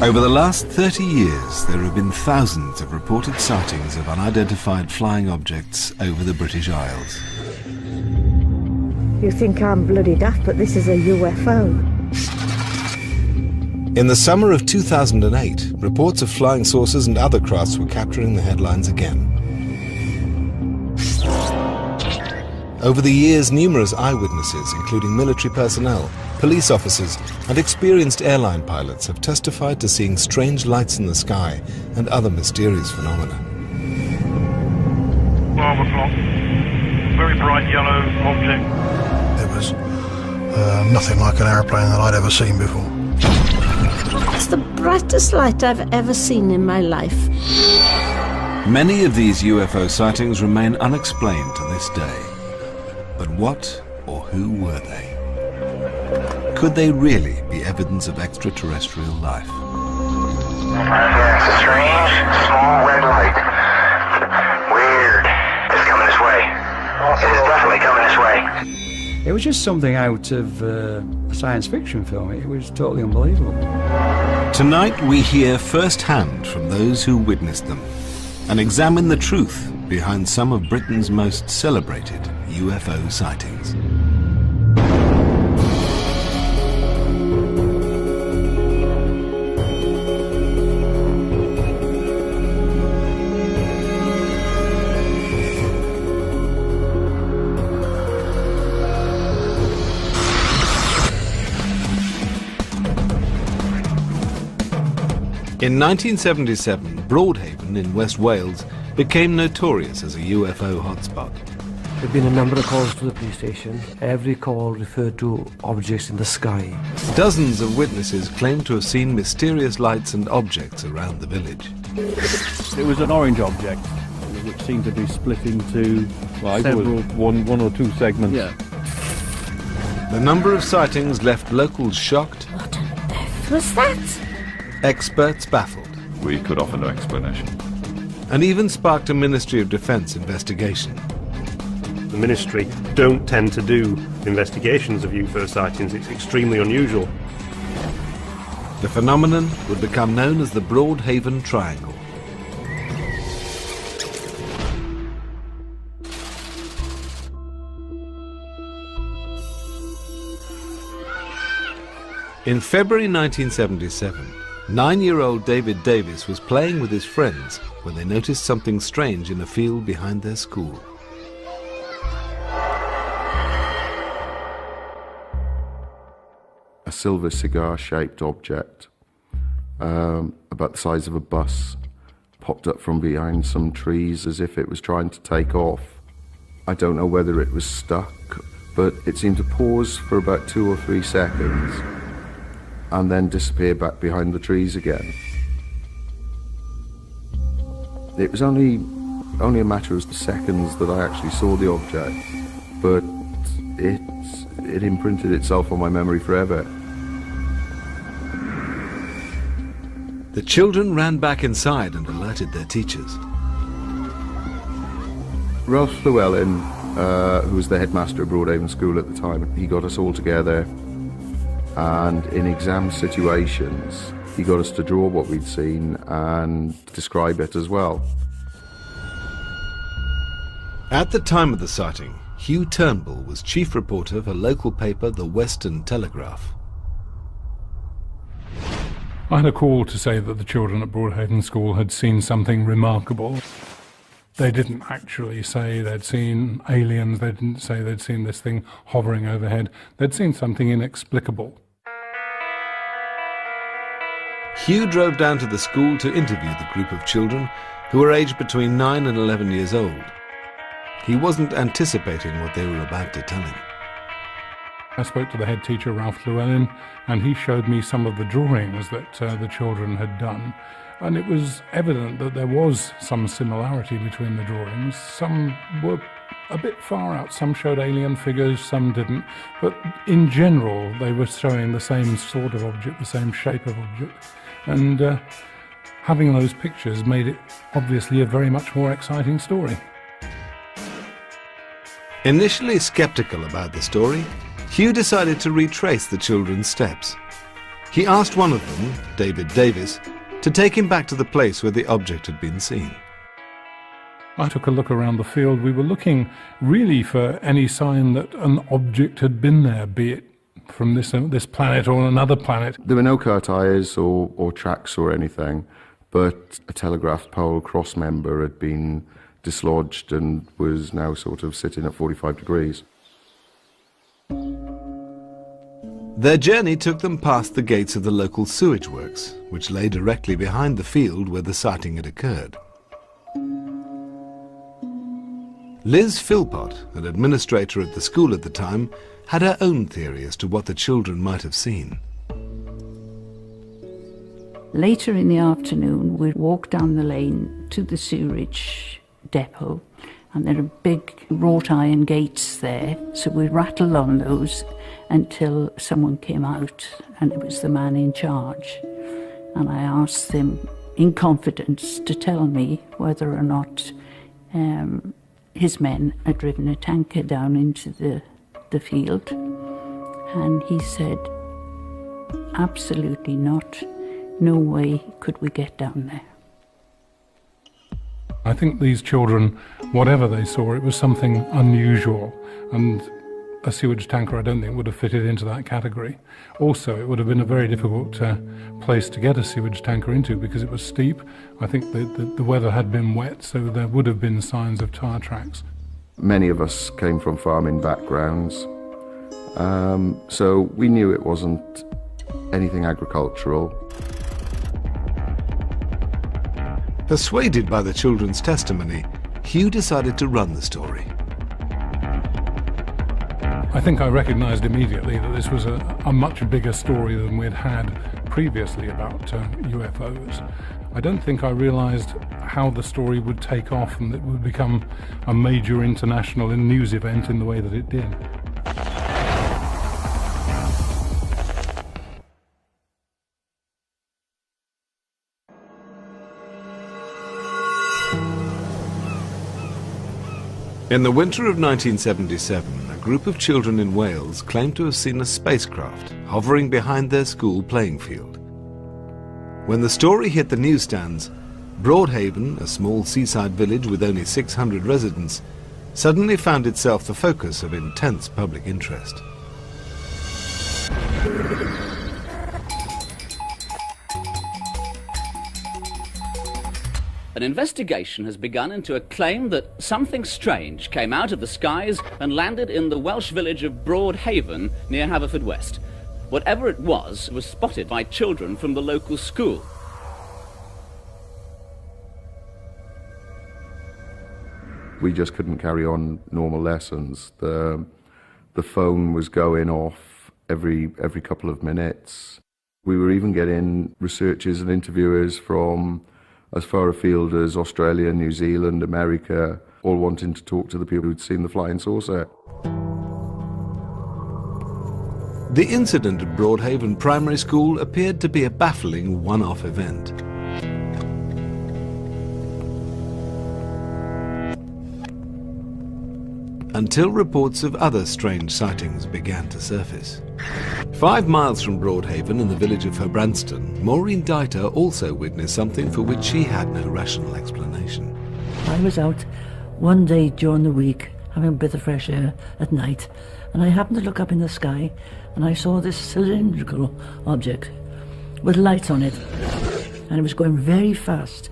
Over the last 30 years, there have been thousands of reported sightings of unidentified flying objects over the British Isles. You think I'm bloody daft, but this is a UFO. In the summer of 2008, reports of flying saucers and other crafts were capturing the headlines again. Over the years, numerous eyewitnesses, including military personnel, police officers, and experienced airline pilots have testified to seeing strange lights in the sky and other mysterious phenomena. 12 o'clock. Very bright yellow object. It was nothing like an aeroplane that I'd ever seen before. It's the brightest light I've ever seen in my life. Many of these UFO sightings remain unexplained to this day. But what or who were they? Could they really be evidence of extraterrestrial life? Yeah, it's a strange, small red light. Weird. It's coming this way. It is definitely coming this way. It was just something out of a science fiction film. It was totally unbelievable. Tonight we hear firsthand from those who witnessed them and examine the truth behind some of Britain's most celebrated UFO sightings. In 1977, Broadhaven in West Wales became notorious as a UFO hotspot. There have been a number of calls to the police station. Every call referred to objects in the sky. Dozens of witnesses claimed to have seen mysterious lights and objects around the village. It was an orange object, which seemed to be split into several, one or two segments. Yeah. The number of sightings left locals shocked. What on earth was that? Experts baffled. We could offer no explanation. And even sparked a Ministry of Defence investigation. The Ministry don't tend to do investigations of UFO sightings. It's extremely unusual. The phenomenon would become known as the Broadhaven Triangle. In February 1977, 9-year-old David Davis was playing with his friends when they noticed something strange in a field behind their school. A silver cigar-shaped object, about the size of a bus, popped up from behind some trees as if it was trying to take off. I don't know whether it was stuck, but it seemed to pause for about 2 or 3 seconds and then disappear back behind the trees again. It was only a matter of seconds that I actually saw the object, but it imprinted itself on my memory forever. The children ran back inside and alerted their teachers. Ralph Llewellyn, who was the headmaster of Broadhaven School at the time, he got us all together, and in exam situations he got us to draw what we'd seen and describe it as well. At the time of the sighting, Hugh Turnbull was chief reporter for local paper The Western Telegraph. I had a call to say that the children at Broadhaven School had seen something remarkable. They didn't actually say they'd seen aliens, they didn't say they'd seen this thing hovering overhead. They'd seen something inexplicable. Hugh drove down to the school to interview the group of children who were aged between 9 and 11 years old. He wasn't anticipating what they were about to tell him. I spoke to the head teacher, Ralph Llewellyn, and he showed me some of the drawings that the children had done. And it was evident that there was some similarity between the drawings. Some were a bit far out, some showed alien figures, some didn't. But in general, they were showing the same sort of object, the same shape of object. And having those pictures made it obviously a very much more exciting story. Initially skeptical about the story, Hugh decided to retrace the children's steps. He asked one of them, David Davis, to take him back to the place where the object had been seen. I took a look around the field. We were looking really for any sign that an object had been there, be it from this planet or another planet. There were no car tyres or tracks or anything, but a telegraph pole cross member had been dislodged and was now sort of sitting at 45 degrees. Their journey took them past the gates of the local sewage works, which lay directly behind the field where the sighting had occurred. Liz Philpott, an administrator at the school at the time, had her own theory as to what the children might have seen. Later in the afternoon, we walked down the lane to the sewerage depot, and there are big wrought iron gates there, so we rattled on those until someone came out, and it was the man in charge. And I asked him in confidence to tell me whether or not his men had driven a tanker down into the field. And he said, absolutely not. No way could we get down there. I think these children, whatever they saw, it was something unusual, and a sewage tanker I don't think would have fitted into that category. Also, it would have been a very difficult place to get a sewage tanker into because it was steep. I think the weather had been wet, so there would have been signs of tyre tracks. Many of us came from farming backgrounds, so we knew it wasn't anything agricultural. Persuaded by the children's testimony, Hugh decided to run the story. I think I recognised immediately that this was a much bigger story than we'd had previously about UFOs. I don't think I realised how the story would take off and that it would become a major international news event in the way that it did. In the winter of 1977, a group of children in Wales claimed to have seen a spacecraft hovering behind their school playing field. When the story hit the newsstands, Broadhaven, a small seaside village with only 600 residents, suddenly found itself the focus of intense public interest. An investigation has begun into a claim that something strange came out of the skies and landed in the Welsh village of Broadhaven near Haverfordwest. Whatever it was spotted by children from the local school. We just couldn't carry on normal lessons. The phone was going off every couple of minutes. We were even getting researchers and interviewers from as far afield as Australia, New Zealand, America, all wanting to talk to the people who'd seen the flying saucer. The incident at Broadhaven Primary School appeared to be a baffling one-off event. Until reports of other strange sightings began to surface. 5 miles from Broadhaven in the village of Herbranston, Maureen Dieter also witnessed something for which she had no rational explanation. I was out one day during the week having a bit of fresh air at night, and I happened to look up in the sky and I saw this cylindrical object with lights on it, and it was going very fast.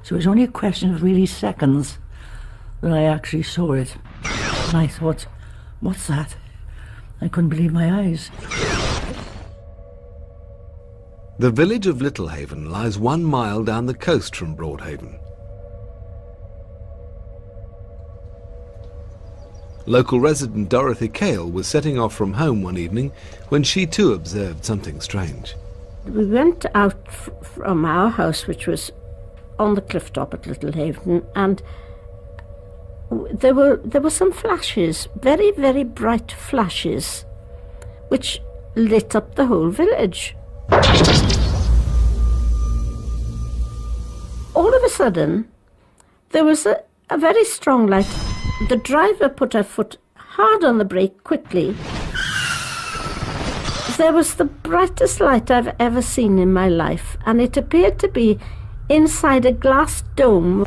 So it was only a question of really seconds that I actually saw it. And I thought, what's that? I couldn't believe my eyes. The village of Littlehaven lies 1 mile down the coast from Broadhaven. Local resident Dorothy Cale was setting off from home one evening when she too observed something strange. We went out from our house, which was on the cliff top at Littlehaven, and there were some flashes, very, very bright flashes, which lit up the whole village. All of a sudden, there was a very strong light. The driver put her foot hard on the brake quickly. There was the brightest light I've ever seen in my life, and it appeared to be inside a glass dome.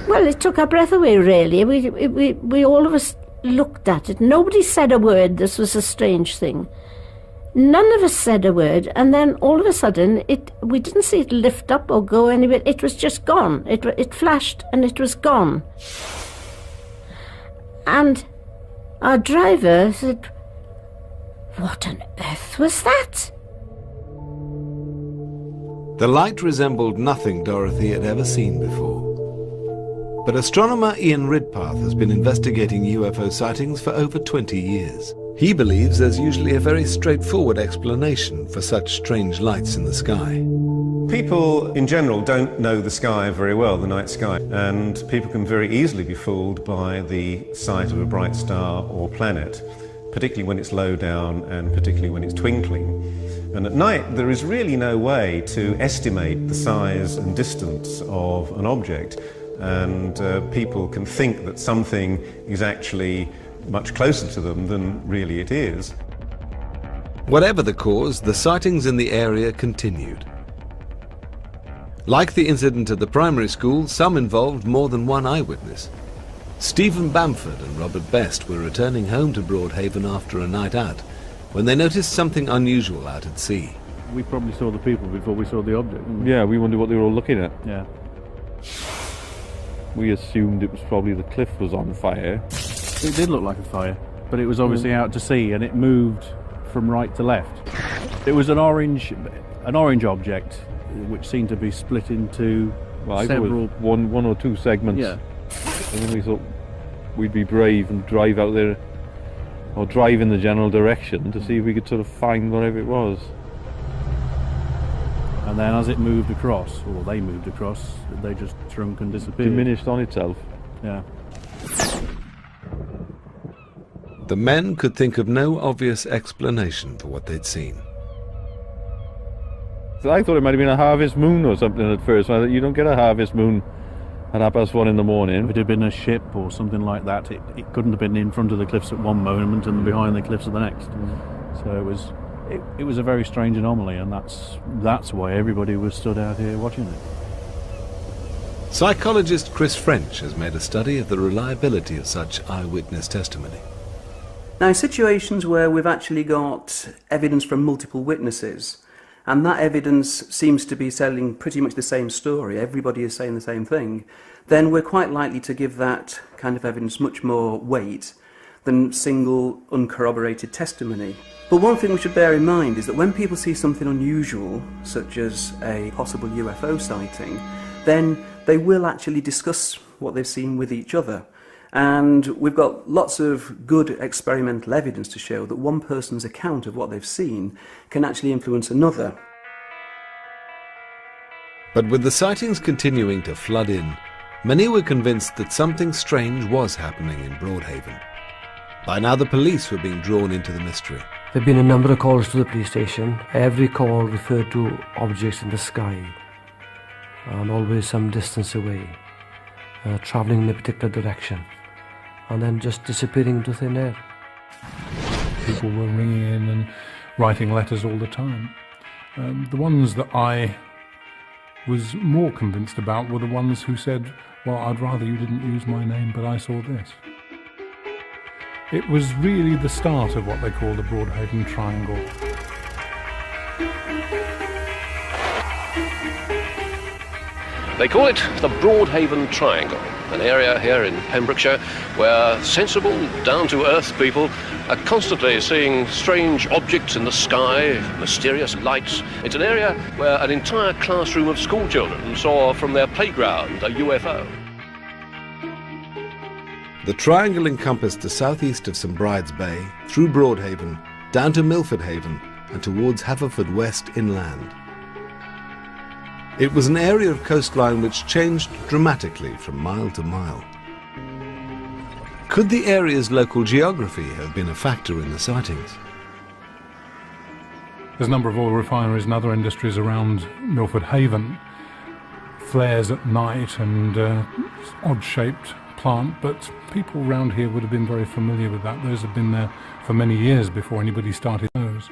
Well, it took our breath away, really. We all of us looked at it. Nobody said a word. This was a strange thing. None of us said a word, and then all of a sudden, we didn't see it lift up or go anywhere. It was just gone. It flashed, and it was gone. And our driver said, "What on earth was that?" The light resembled nothing Dorothy had ever seen before. But astronomer Ian Ridpath has been investigating UFO sightings for over 20 years. He believes there's usually a very straightforward explanation for such strange lights in the sky. People in general don't know the sky very well, the night sky, and people can very easily be fooled by the sight of a bright star or planet, particularly when it's low down and particularly when it's twinkling. And at night there is really no way to estimate the size and distance of an object, and people can think that something is actually much closer to them than really it is. Whatever the cause, the sightings in the area continued. Like the incident at the primary school, some involved more than one eyewitness. Stephen Bamford and Robert Best were returning home to Broadhaven after a night out when they noticed something unusual out at sea. We probably saw the people before we saw the object. Yeah, we wondered what they were all looking at. Yeah. We assumed it was probably the cliff was on fire. It did look like a fire, but it was obviously out to sea, and it moved from right to left. It was an orange object, which seemed to be split into several... one or two segments. Yeah. And then we thought we'd be brave and drive out there, or drive in the general direction to see if we could sort of find whatever it was. And then as it moved across, or they moved across, they just shrunk and disappeared. Diminished on itself. Yeah. The men could think of no obvious explanation for what they'd seen. I thought it might have been a harvest moon or something at first. I thought, you don't get a harvest moon at 1:30 in the morning. If it had been a ship or something like that, it couldn't have been in front of the cliffs at one moment and behind the cliffs at the next. So it was a very strange anomaly, and that's why everybody was stood out here watching it. Psychologist Chris French has made a study of the reliability of such eyewitness testimony. Now, situations where we've actually got evidence from multiple witnesses, and that evidence seems to be telling pretty much the same story, everybody is saying the same thing, then we're quite likely to give that kind of evidence much more weight than single uncorroborated testimony. But one thing we should bear in mind is that when people see something unusual, such as a possible UFO sighting, then they will actually discuss what they've seen with each other. And we've got lots of good experimental evidence to show that one person's account of what they've seen can actually influence another. But with the sightings continuing to flood in, many were convinced that something strange was happening in Broadhaven. By now the police were being drawn into the mystery. There have been a number of calls to the police station. Every call referred to objects in the sky, and always some distance away, travelling in a particular direction, and then just disappearing into thin air. People were ringing in and writing letters all the time. The ones that I was more convinced about were the ones who said, well, I'd rather you didn't use my name, but I saw this. It was really the start of what they call the Broadhaven Triangle. They call it the Broadhaven Triangle, an area here in Pembrokeshire where sensible, down-to-earth people are constantly seeing strange objects in the sky, mysterious lights. It's an area where an entire classroom of schoolchildren saw from their playground a UFO. The triangle encompassed the southeast of St Bride's Bay, through Broadhaven, down to Milford Haven, and towards Haverfordwest inland. It was an area of coastline which changed dramatically from mile to mile. Could the area's local geography have been a factor in the sightings? There's a number of oil refineries and other industries around Milford Haven. Flares at night and odd-shaped plant, but people around here would have been very familiar with that. Those have been there for many years before anybody started those.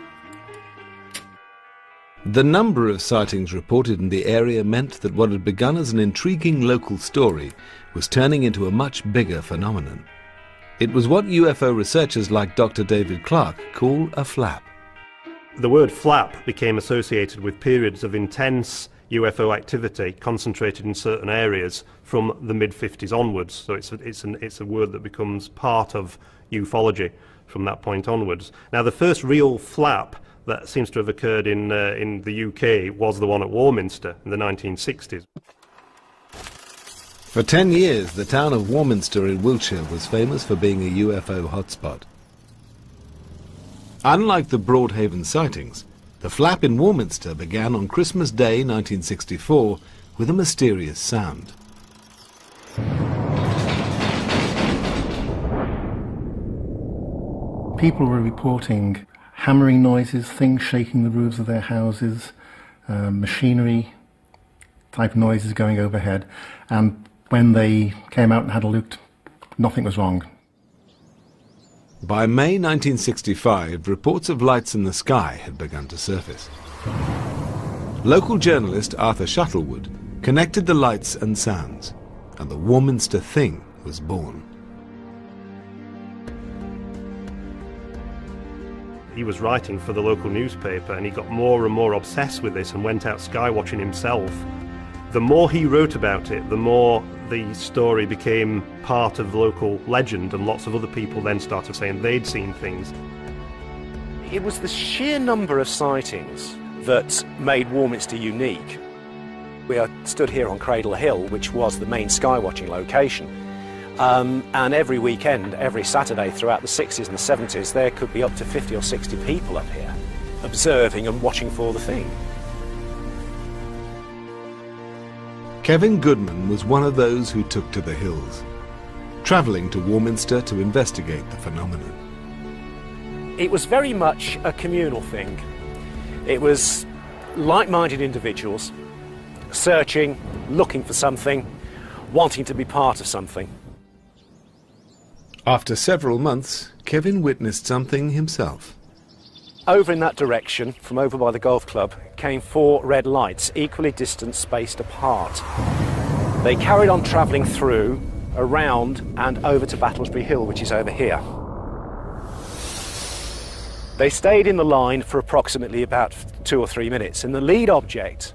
The number of sightings reported in the area meant that what had begun as an intriguing local story was turning into a much bigger phenomenon. It was what UFO researchers like Dr. David Clark call a flap. The word flap became associated with periods of intense UFO activity concentrated in certain areas from the mid-50s onwards. So it's a word that becomes part of ufology from that point onwards. Now, the first real flap that seems to have occurred in the UK was the one at Warminster in the 1960s. For 10 years, the town of Warminster in Wiltshire was famous for being a UFO hotspot. Unlike the Broadhaven sightings, the flap in Warminster began on Christmas Day 1964 with a mysterious sound. People were reporting hammering noises, things shaking the roofs of their houses, machinery type noises going overhead, and when they came out and had a look, nothing was wrong. By May 1965, reports of lights in the sky had begun to surface. Local journalist Arthur Shuttlewood connected the lights and sounds, and the Warminster Thing was born. He was writing for the local newspaper and he got more and more obsessed with this and went out skywatching himself. The more he wrote about it, the more the story became part of local legend, and lots of other people then started saying they'd seen things. It was the sheer number of sightings that made Warminster unique. We are stood here on Cradle Hill, which was the main skywatching location. And every weekend, every Saturday throughout the 60s and the 70s, there could be up to 50 or 60 people up here observing and watching for the thing. Kevin Goodman was one of those who took to the hills, travelling to Warminster to investigate the phenomenon. It was very much a communal thing. It was like-minded individuals searching, looking for something, wanting to be part of something. After several months, Kevin witnessed something himself. Over in that direction, from over by the golf club, came 4 red lights, equally distant, spaced apart. They carried on travelling through, around, and over to Battlesbury Hill, which is over here. They stayed in the line for approximately about 2 or 3 minutes, and the lead object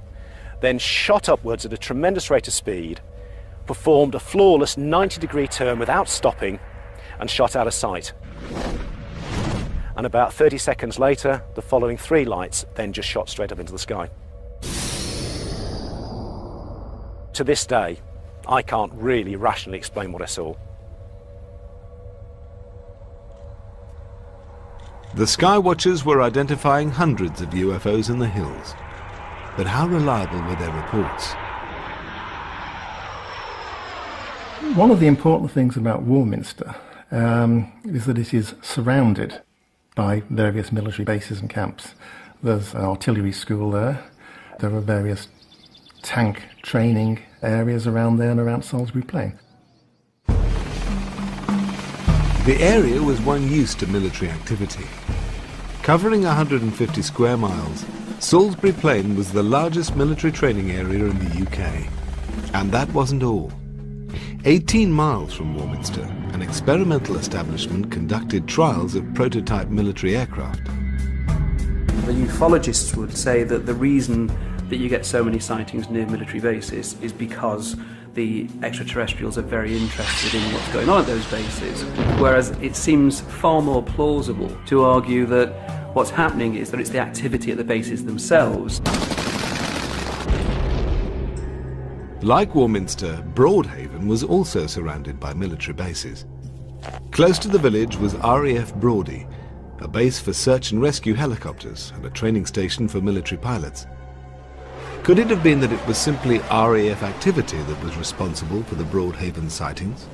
then shot upwards at a tremendous rate of speed, performed a flawless 90-degree turn without stopping, and shot out of sight. And about 30 seconds later, the following 3 lights then just shot straight up into the sky. To this day, I can't really rationally explain what I saw. The sky watchers were identifying hundreds of UFOs in the hills. But how reliable were their reports? One of the important things about Warminster is that it is surrounded by various military bases and camps. There's an artillery school there. There are various tank training areas around there and around Salisbury Plain. The area was one used to military activity. Covering 150 square miles, Salisbury Plain was the largest military training area in the UK. And that wasn't all. 18 miles from Warminster, an experimental establishment conducted trials of prototype military aircraft. The ufologists would say that the reason that you get so many sightings near military bases is because the extraterrestrials are very interested in what's going on at those bases, whereas it seems far more plausible to argue that what's happening is that it's the activity at the bases themselves. Like Warminster, Broadhaven was also surrounded by military bases. Close to the village was RAF Brawdy, a base for search and rescue helicopters and a training station for military pilots. Could it have been that it was simply RAF activity that was responsible for the Broadhaven sightings?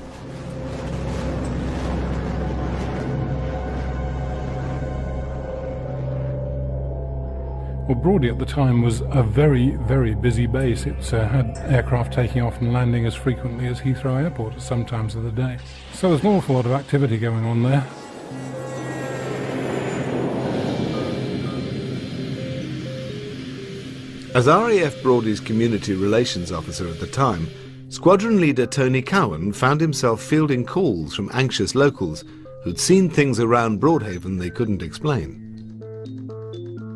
Well, Brawdy at the time was a very, very busy base. It had aircraft taking off and landing as frequently as Heathrow Airport at some times of the day. So there's an awful lot of activity going on there. As RAF Broady's community relations officer at the time, squadron leader Tony Cowan found himself fielding calls from anxious locals who'd seen things around Broadhaven they couldn't explain.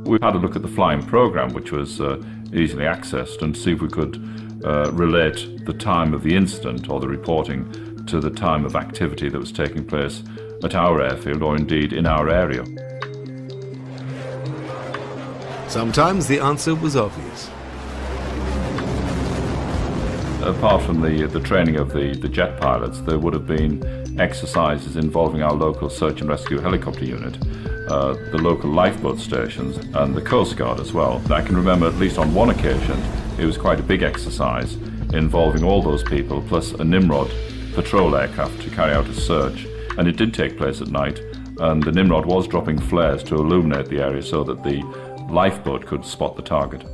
We had a look at the flying programme, which was easily accessed, and see if we could relate the time of the incident or the reporting to the time of activity that was taking place at our airfield or indeed in our area. Sometimes the answer was obvious. Apart from the training of the jet pilots, there would have been exercises involving our local search and rescue helicopter unit, the local lifeboat stations and the Coast Guard as well. I can remember at least on one occasion it was quite a big exercise involving all those people plus a Nimrod patrol aircraft to carry out a search, and it did take place at night, and the Nimrod was dropping flares to illuminate the area so that the lifeboat could spot the target.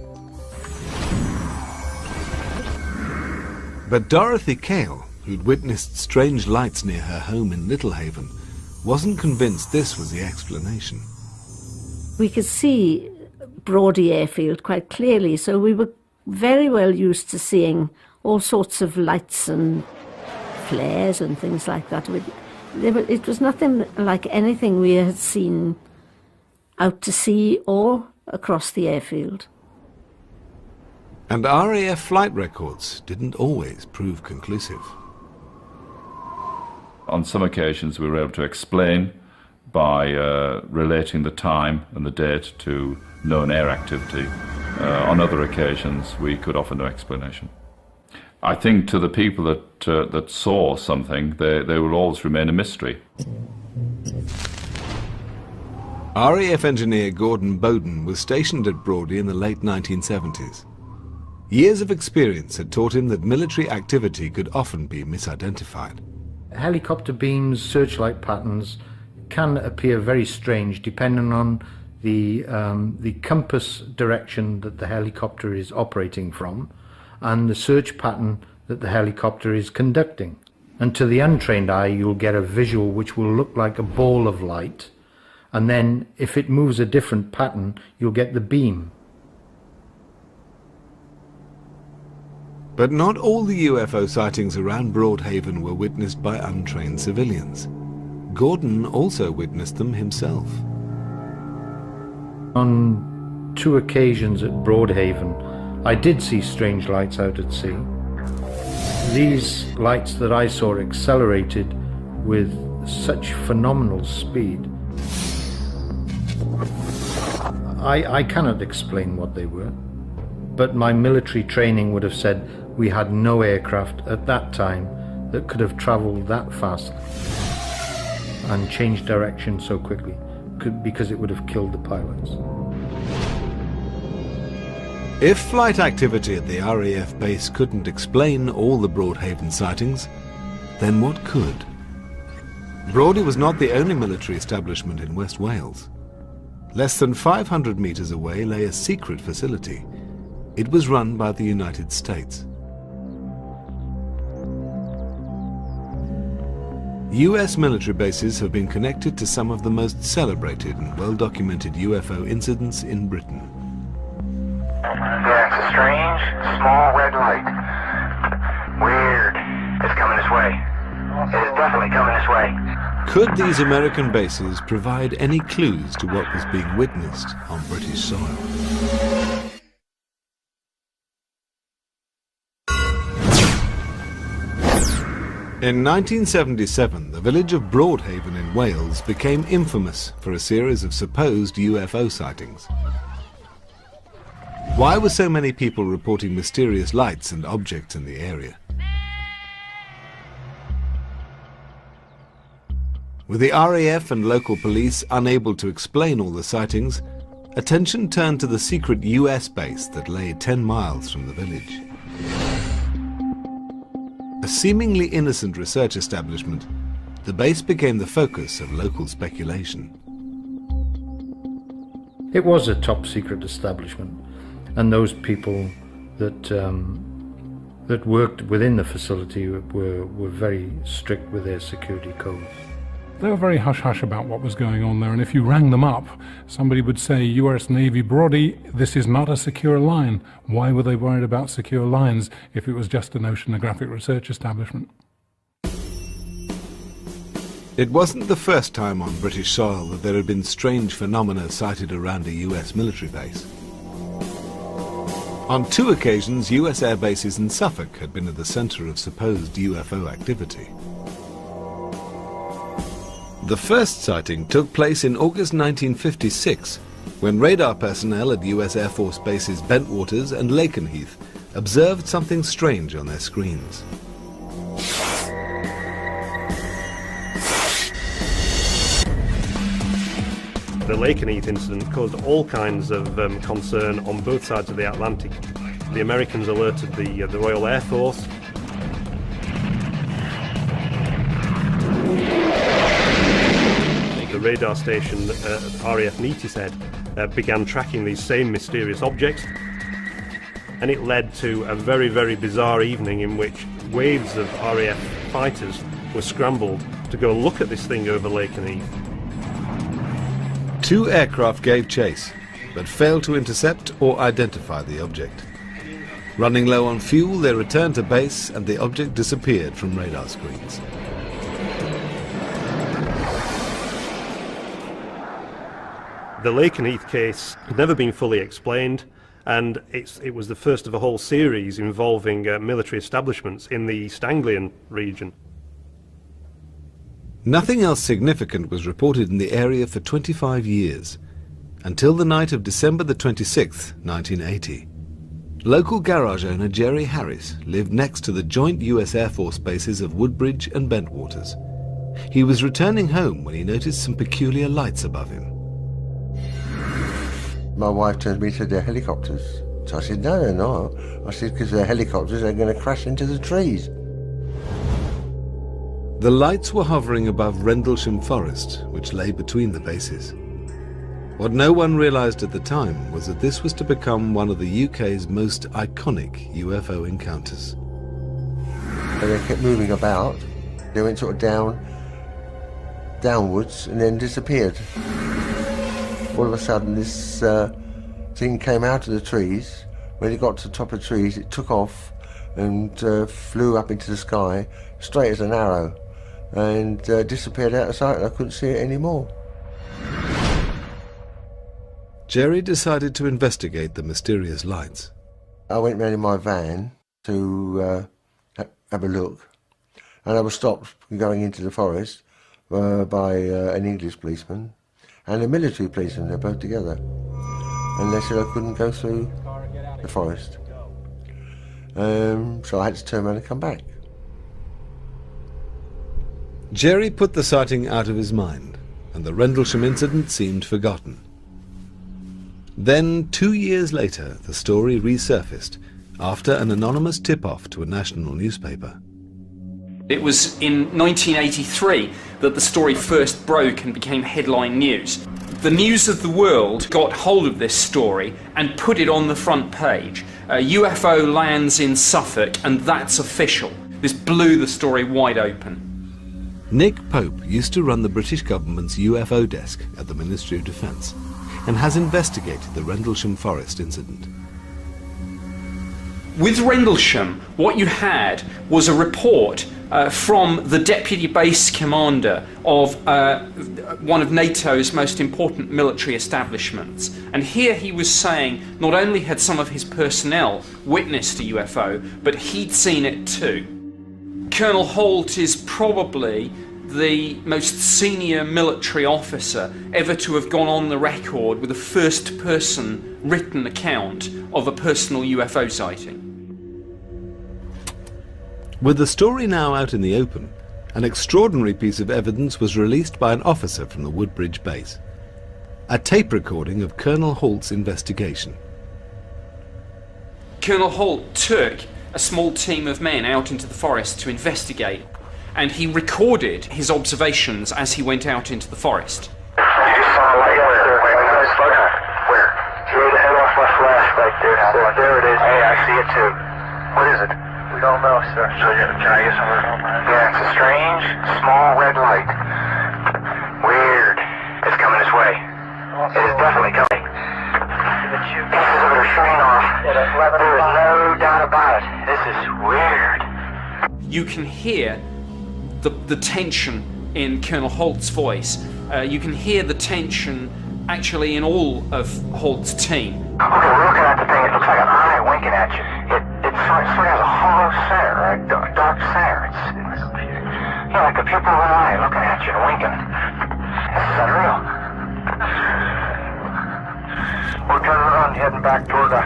But Dorothy Cale, who'd witnessed strange lights near her home in Littlehaven, wasn't convinced this was the explanation. We could see Brodie Airfield quite clearly, so we were very well used to seeing all sorts of lights and flares and things like that. It was nothing like anything we had seen out to sea or across the airfield. And RAF flight records didn't always prove conclusive. On some occasions we were able to explain by relating the time and the date to known air activity. On other occasions we could offer no explanation. I think to the people that saw something, they will always remain a mystery. RAF engineer Gordon Bowden was stationed at Brodie in the late 1970s. Years of experience had taught him that military activity could often be misidentified. Helicopter beams, searchlight patterns can appear very strange depending on the compass direction that the helicopter is operating from and the search pattern that the helicopter is conducting. And to the untrained eye, you'll get a visual which will look like a ball of light, and then if it moves a different pattern, you'll get the beam. But not all the UFO sightings around Broadhaven were witnessed by untrained civilians. Gordon also witnessed them himself. On 2 occasions at Broadhaven, I did see strange lights out at sea. These lights that I saw accelerated with such phenomenal speed. I cannot explain what they were, but my military training would have said we had no aircraft at that time that could have travelled that fast and changed direction so quickly, because it would have killed the pilots. If flight activity at the RAF base couldn't explain all the Broadhaven sightings, then what could? Brodie was not the only military establishment in West Wales. Less than 500 metres away lay a secret facility. It was run by the United States. US military bases have been connected to some of the most celebrated and well-documented UFO incidents in Britain. Yeah, it's a strange, small red light. Weird. It's coming this way. It is definitely coming this way. Could these American bases provide any clues to what was being witnessed on British soil? In 1977, the village of Broadhaven in Wales became infamous for a series of supposed UFO sightings. Why were so many people reporting mysterious lights and objects in the area? With the RAF and local police unable to explain all the sightings, attention turned to the secret US base that lay 10 miles from the village. A seemingly innocent research establishment, the base became the focus of local speculation. It was a top-secret establishment, and those people that worked within the facility were very strict with their security codes. They were very hush-hush about what was going on there, and if you rang them up, somebody would say, US Navy Brody, this is not a secure line. Why were they worried about secure lines if it was just an oceanographic research establishment? It wasn't the first time on British soil that there had been strange phenomena sighted around a US military base. On 2 occasions, US air bases in Suffolk had been at the centre of supposed UFO activity. The first sighting took place in August 1956, when radar personnel at US Air Force bases Bentwaters and Lakenheath observed something strange on their screens. The Lakenheath incident caused all kinds of concern on both sides of the Atlantic. The Americans alerted the Royal Air Force. The radar station RAF Neatishead began tracking these same mysterious objects, and it led to a very, very bizarre evening in which waves of RAF fighters were scrambled to go and look at this thing over Lakenheath. 2 aircraft gave chase, but failed to intercept or identify the object. Running low on fuel, they returned to base and the object disappeared from radar screens. The Lakenheath case had never been fully explained, and it was the first of a whole series involving military establishments in the East Anglian region. Nothing else significant was reported in the area for 25 years, until the night of December the 26th, 1980. Local garage owner Jerry Harris lived next to the joint US Air Force bases of Woodbridge and Bentwaters. He was returning home when he noticed some peculiar lights above him. My wife turned to me and said, "They're helicopters." So I said, "No, they're not." I said, "Because they're helicopters, they're going to crash into the trees." The lights were hovering above Rendlesham Forest, which lay between the bases. What no one realised at the time was that this was to become one of the UK's most iconic UFO encounters. And they kept moving about. They went sort of downwards and then disappeared. All of a sudden this thing came out of the trees. When it got to the top of the trees, it took off and flew up into the sky, straight as an arrow, and disappeared out of sight, and I couldn't see it anymore. Jerry decided to investigate the mysterious lights. I went round in my van to have a look, and I was stopped going into the forest by an English policeman and a military policeman. They're both together, and they said I couldn't go through the forest, so I had to turn around and come back. Jerry put the sighting out of his mind, and the Rendlesham incident seemed forgotten. Then, 2 years later, the story resurfaced after an anonymous tip-off to a national newspaper. It was in 1983 that the story first broke and became headline news. The News of the World got hold of this story and put it on the front page. A UFO lands in Suffolk, and that's official. This blew the story wide open. Nick Pope used to run the British government's UFO desk at the Ministry of Defence and has investigated the Rendlesham Forest incident. With Rendlesham, what you had was a report from the deputy base commander of one of NATO's most important military establishments. And here he was saying not only had some of his personnel witnessed a UFO, but he'd seen it too. Colonel Holt is probably the most senior military officer ever to have gone on the record with a first-person written account of a personal UFO sighting. With the story now out in the open, an extraordinary piece of evidence was released by an officer from the Woodbridge base. A tape recording of Colonel Holt's investigation. Colonel Holt took a small team of men out into the forest to investigate, and he recorded his observations as he went out into the forest. Where? Through the head off my flash back there. There it is. Hey, I see it too. What is it? We don't know, sir. So can I get some of it on mine? Yeah, it's a strange, small red light. Weird. It's coming this way. It is definitely coming. Pieces of it are shooting off. There is no doubt about it. This is weird. You can hear the tension in Colonel Holt's voice. You can hear the tension actually in all of Holt's team. Okay, we're looking at the thing. It looks like an eye winking at you. It sort of has a hollow center, a dark center. It's like the pupil of an eye looking at you and winking. This is unreal. We're turning around, heading back toward the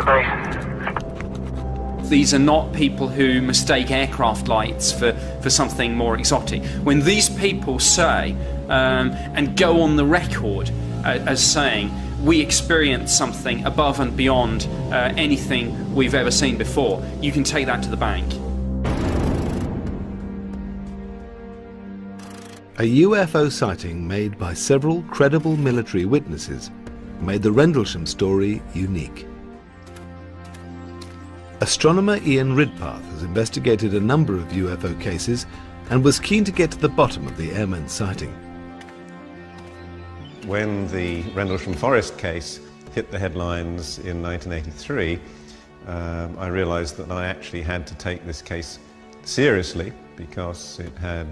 base. These are not people who mistake aircraft lights for something more exotic. When these people say, and go on the record as saying, we experienced something above and beyond anything we've ever seen before, you can take that to the bank. A UFO sighting made by several credible military witnesses made the Rendlesham story unique. Astronomer Ian Ridpath has investigated a number of UFO cases and was keen to get to the bottom of the airman sighting. When the Rendlesham Forest case hit the headlines in 1983, I realised that I actually had to take this case seriously because it had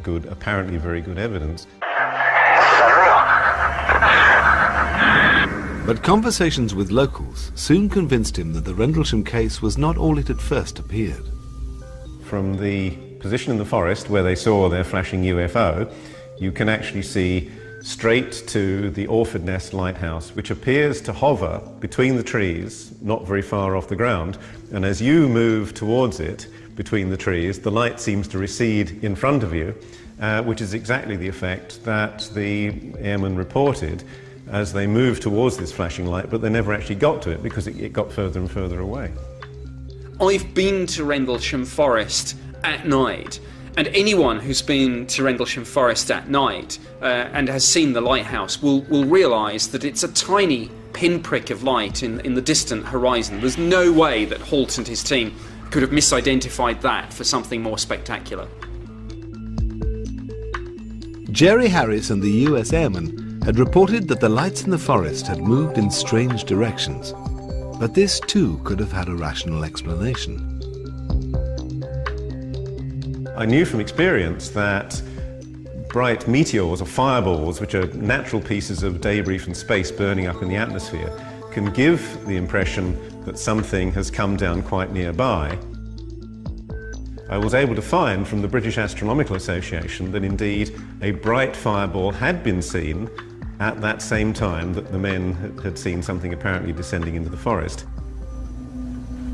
apparently very good evidence. But conversations with locals soon convinced him that the Rendlesham case was not all it had first appeared. From the position in the forest where they saw their flashing UFO, you can actually see straight to the Orford Nest lighthouse, which appears to hover between the trees, not very far off the ground. And as you move towards it, between the trees, the light seems to recede in front of you, which is exactly the effect that the airmen reported as they moved towards this flashing light, but they never actually got to it because it got further and further away. I've been to Rendlesham Forest at night, and anyone who's been to Rendlesham Forest at night and has seen the lighthouse will realise that it's a tiny pinprick of light in the distant horizon. There's no way that Holt and his team could have misidentified that for something more spectacular. Jerry Harris and the US airmen had reported that the lights in the forest had moved in strange directions, but this too could have had a rational explanation. I knew from experience that bright meteors or fireballs, which are natural pieces of debris from space burning up in the atmosphere, can give the impression that something has come down quite nearby. I was able to find from the British Astronomical Association that indeed a bright fireball had been seen at that same time that the men had seen something apparently descending into the forest.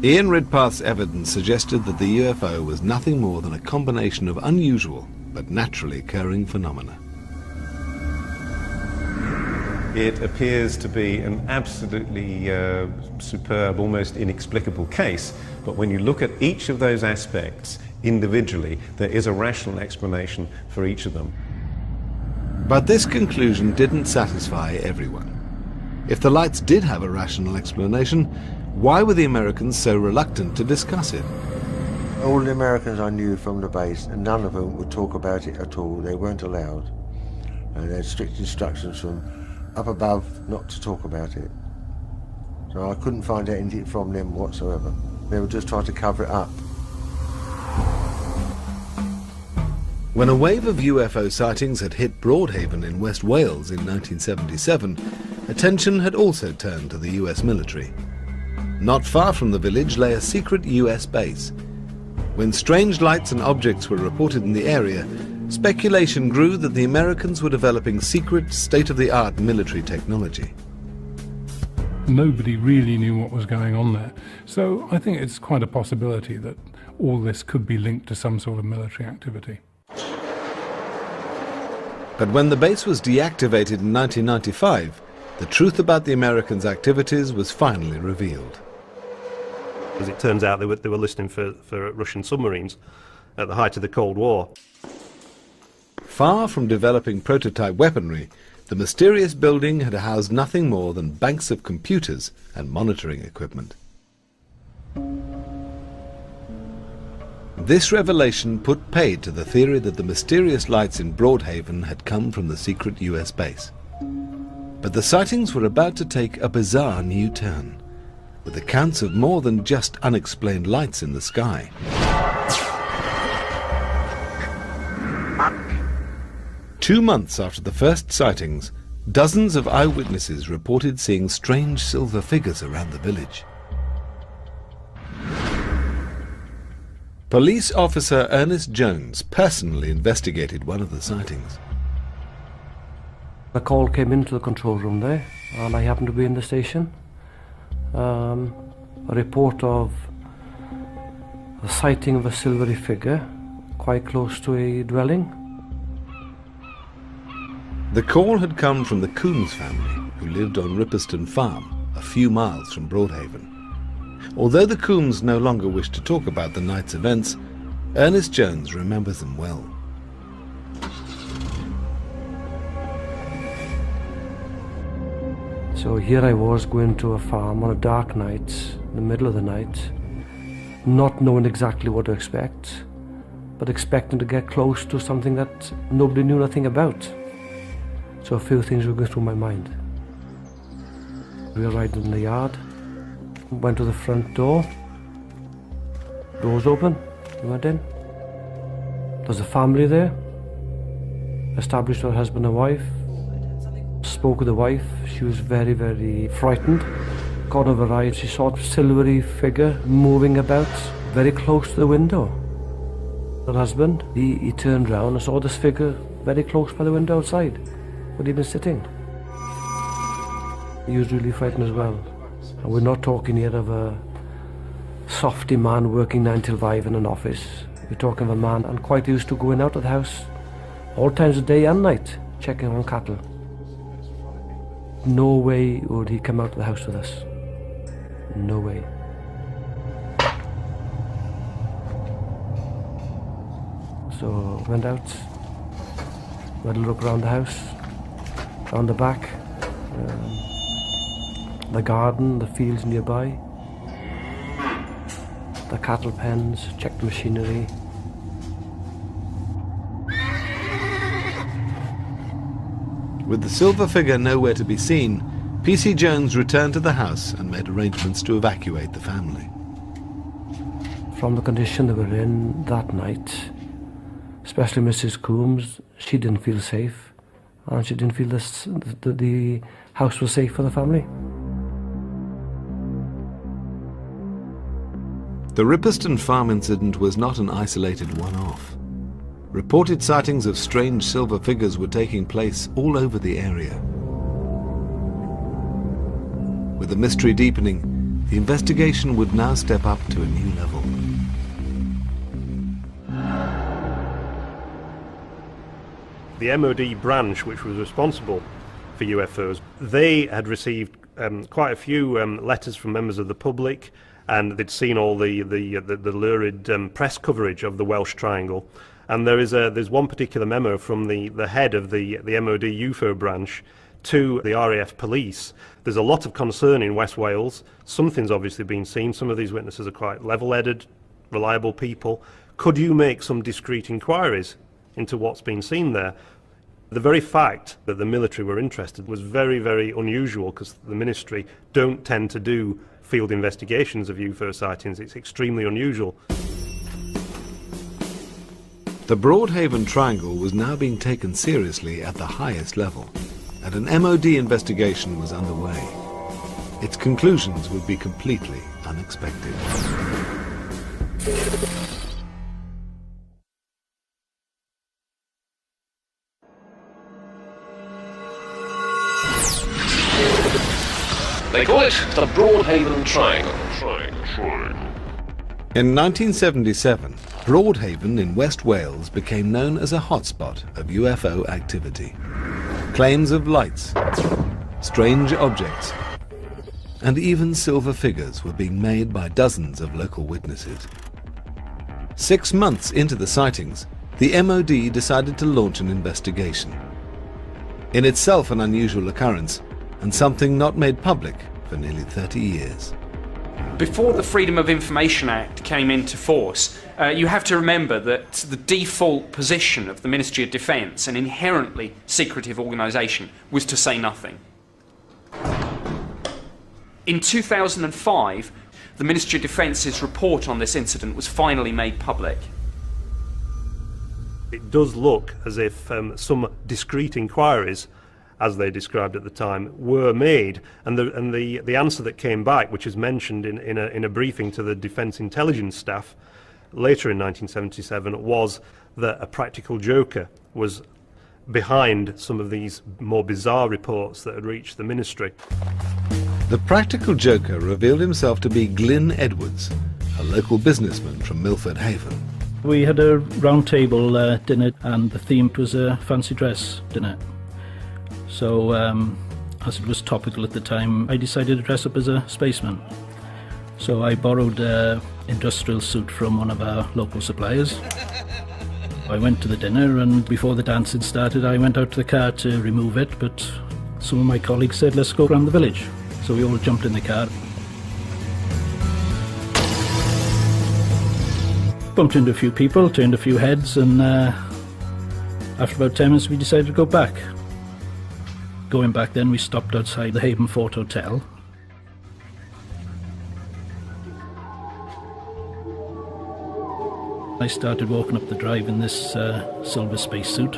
Ian Ridpath's evidence suggested that the UFO was nothing more than a combination of unusual but naturally occurring phenomena. It appears to be an absolutely superb, almost inexplicable case, but when you look at each of those aspects individually, there is a rational explanation for each of them. But this conclusion didn't satisfy everyone. If the lights did have a rational explanation, why were the Americans so reluctant to discuss it? All the Americans I knew from the base, and none of them would talk about it at all. They weren't allowed. And they had strict instructions from up above not to talk about it. So I couldn't find out anything from them whatsoever. They were just trying to cover it up. When a wave of UFO sightings had hit Broadhaven in West Wales in 1977, attention had also turned to the US military. Not far from the village lay a secret US base. When strange lights and objects were reported in the area, speculation grew that the Americans were developing secret, state-of-the-art military technology. Nobody really knew what was going on there. So I think it's quite a possibility that all this could be linked to some sort of military activity. But when the base was deactivated in 1995, the truth about the Americans' activities was finally revealed. As it turns out, they were listening for Russian submarines at the height of the Cold War. Far from developing prototype weaponry, the mysterious building had housed nothing more than banks of computers and monitoring equipment. This revelation put paid to the theory that the mysterious lights in Broadhaven had come from the secret US base. But the sightings were about to take a bizarre new turn, with accounts of more than just unexplained lights in the sky. Two months after the first sightings, dozens of eyewitnesses reported seeing strange silver figures around the village. Police officer Ernest Jones personally investigated one of the sightings. A call came into the control room there, and I happened to be in the station. A report of a sighting of a silvery figure quite close to a dwelling. The call had come from the Coombs family, who lived on Ripperston Farm, a few miles from Broadhaven. Although the Coombs no longer wished to talk about the night's events, Ernest Jones remembers them well. So here I was going to a farm on a dark night, in the middle of the night, not knowing exactly what to expect, but expecting to get close to something that nobody knew nothing about. So a few things were going through my mind. We arrived in the yard, went to the front door, doors open, we went in. There was a family there, established her husband and wife, spoke with the wife. She was very, very frightened. Got over her eyes, she saw a silvery figure moving about very close to the window. Her husband, he turned round and saw this figure very close by the window outside, where he'd been sitting. He was really frightened as well. And we're not talking here of a softy man working 9 till 5 in an office. We're talking of a man and quite used to going out of the house all times of day and night, checking on cattle. No way would he come out of the house with us. No way. So went out, had a look around the house, around the back, the garden, the fields nearby, the cattle pens, checked the machinery. With the silver figure nowhere to be seen, P.C. Jones returned to the house and made arrangements to evacuate the family. From the condition they were in that night, especially Mrs. Coombs, she didn't feel safe, and she didn't feel the house was safe for the family. The Ripperston Farm incident was not an isolated one-off. Reported sightings of strange silver figures were taking place all over the area. With the mystery deepening, the investigation would now step up to a new level. The MOD branch, which was responsible for UFOs, they had received quite a few letters from members of the public, and they'd seen all the lurid press coverage of the Welsh Triangle. And there's one particular memo from the head of the MOD UFO branch to the RAF police. There's a lot of concern in West Wales. Something's obviously been seen. Some of these witnesses are quite level-headed, reliable people. Could you make some discreet inquiries into what's been seen there? The very fact that the military were interested was very, very unusual, because the ministry don't tend to do field investigations of UFO sightings. It's extremely unusual. The Broadhaven Triangle was now being taken seriously at the highest level, and an MOD investigation was underway. Its conclusions would be completely unexpected. They call it the Broadhaven Triangle. In 1977, Broadhaven in West Wales became known as a hotspot of UFO activity. Claims of lights, strange objects, and even silver figures were being made by dozens of local witnesses. 6 months into the sightings, the MOD decided to launch an investigation. In itself an unusual occurrence, and something not made public for nearly 30 years. Before the Freedom of Information Act came into force, you have to remember that the default position of the Ministry of Defence, an inherently secretive organisation, was to say nothing. In 2005, the Ministry of Defence's report on this incident was finally made public. It does look as if some discreet inquiries, as they described at the time, were made, and the answer that came back, which is mentioned in a briefing to the Defence Intelligence staff later in 1977, was that a practical joker was behind some of these more bizarre reports that had reached the ministry. The practical joker revealed himself to be Glyn Edwards, a local businessman from Milford Haven. We had a round table dinner, and the theme was a fancy dress dinner. So, as it was topical at the time, I decided to dress up as a spaceman. So I borrowed an industrial suit from one of our local suppliers. I went to the dinner, and before the dancing started, I went out to the car to remove it, but some of my colleagues said, let's go around the village. So we all jumped in the car. Bumped into a few people, turned a few heads, and after about 10 minutes we decided to go back. Going back then, we stopped outside the Haven Fort Hotel. I started walking up the drive in this silver spacesuit,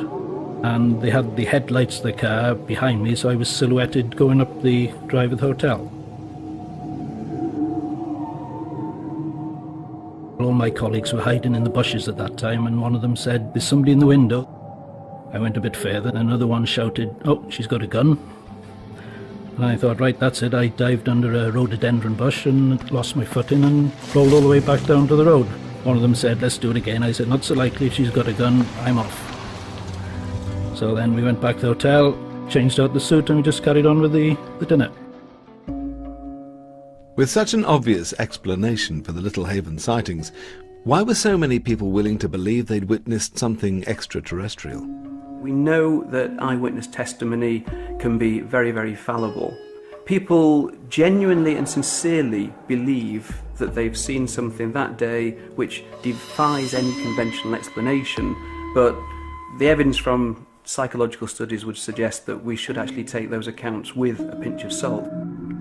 and they had the headlights of the car behind me, so I was silhouetted going up the drive of the hotel. All my colleagues were hiding in the bushes at that time, and one of them said, there's somebody in the window. I went a bit further, and another one shouted, oh, she's got a gun. And I thought, right, that's it. I dived under a rhododendron bush and lost my footing and rolled all the way back down to the road. One of them said, let's do it again. I said, not so likely, if she's got a gun, I'm off. So then we went back to the hotel, changed out the suit, and we just carried on with the dinner. With such an obvious explanation for the Little Haven sightings, why were so many people willing to believe they'd witnessed something extraterrestrial? We know that eyewitness testimony can be very, very fallible. People genuinely and sincerely believe that they've seen something that day which defies any conventional explanation, but the evidence from psychological studies would suggest that we should actually take those accounts with a pinch of salt.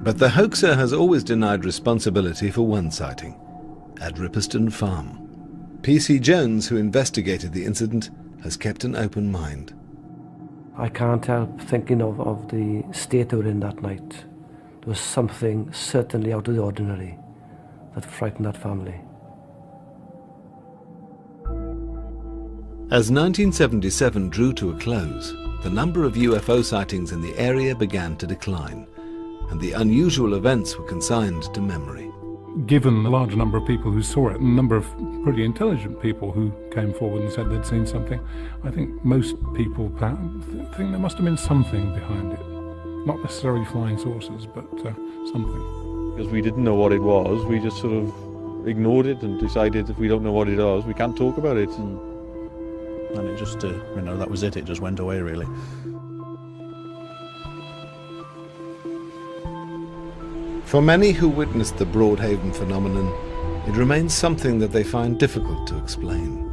But the hoaxer has always denied responsibility for one sighting, at Ripperston Farm. P.C. Jones, who investigated the incident, has kept an open mind. I can't help thinking of the state they were in that night. There was something certainly out of the ordinary that frightened that family. As 1977 drew to a close, the number of UFO sightings in the area began to decline, and the unusual events were consigned to memory. Given the large number of people who saw it and the number of pretty intelligent people who came forward and said they'd seen something, I think most people think there must have been something behind it. Not necessarily flying saucers, but something. Because we didn't know what it was, we just sort of ignored it and decided if we don't know what it was, we can't talk about it. And it just, that was it. It just went away, really. For many who witnessed the Broadhaven phenomenon, it remains something that they find difficult to explain.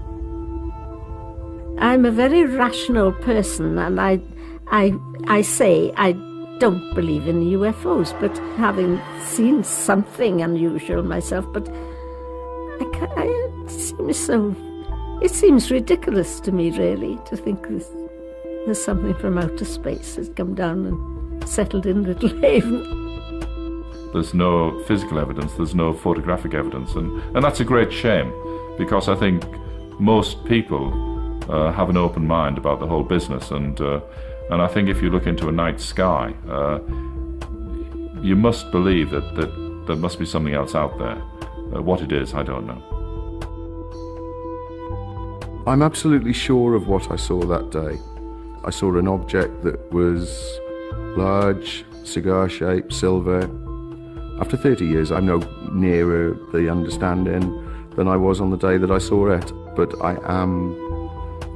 I'm a very rational person, and I say I don't believe in UFOs, but having seen something unusual myself, but it seems ridiculous to me, really, to think there's something from outer space that's come down and settled in Little Haven. There's no physical evidence, there's no photographic evidence, and that's a great shame, because I think most people have an open mind about the whole business, and I think if you look into a night sky, you must believe that there must be something else out there. What it is, I don't know. I'm absolutely sure of what I saw that day. I saw an object that was large, cigar-shaped, silver. After 30 years, I'm no nearer the understanding than I was on the day that I saw it. But I am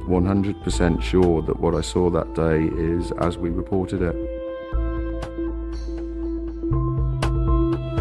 100% sure that what I saw that day is as we reported it.